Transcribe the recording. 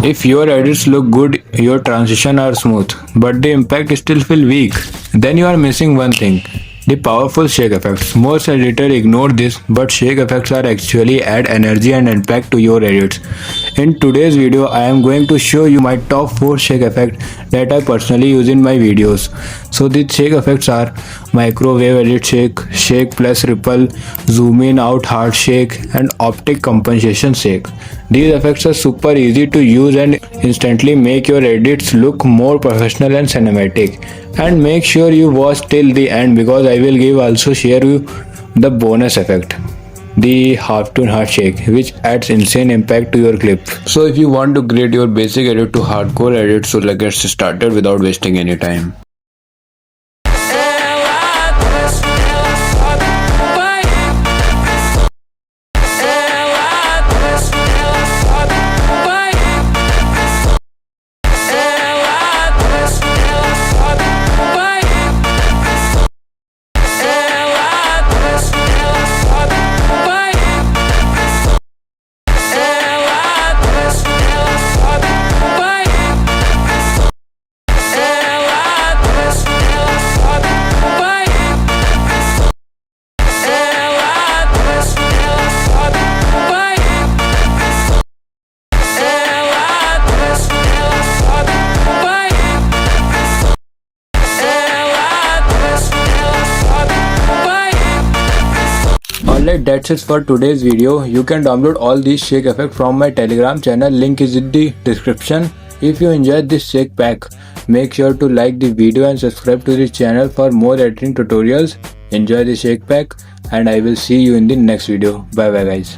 If your edits look good, your transitions are smooth, but the impact still feel weak, then you are missing one thing. The powerful shake effects. Most editors ignore this, but shake effects are actually add energy and impact to your edits. In today's video, I am going to show you my top 4 shake effects that I personally use in my videos. So these shake effects are microwave edit shake, shake plus ripple, zoom in out hard shake, and optic compensation shake. These effects are super easy to use and instantly make your edits look more professional and cinematic. And make sure you watch till the end because I will also share you the bonus effect, the half tone hard shake, which adds insane impact to your clip. So if you want to grade your basic edit to hardcore edit, so let's get started without wasting any time. Alright, that's it for today's video. You can download all these shake effects from my Telegram channel, link is in the description. If you enjoyed this shake pack, make sure to like the video and subscribe to this channel for more editing tutorials. Enjoy the shake pack and I will see you in the next video. Bye bye guys.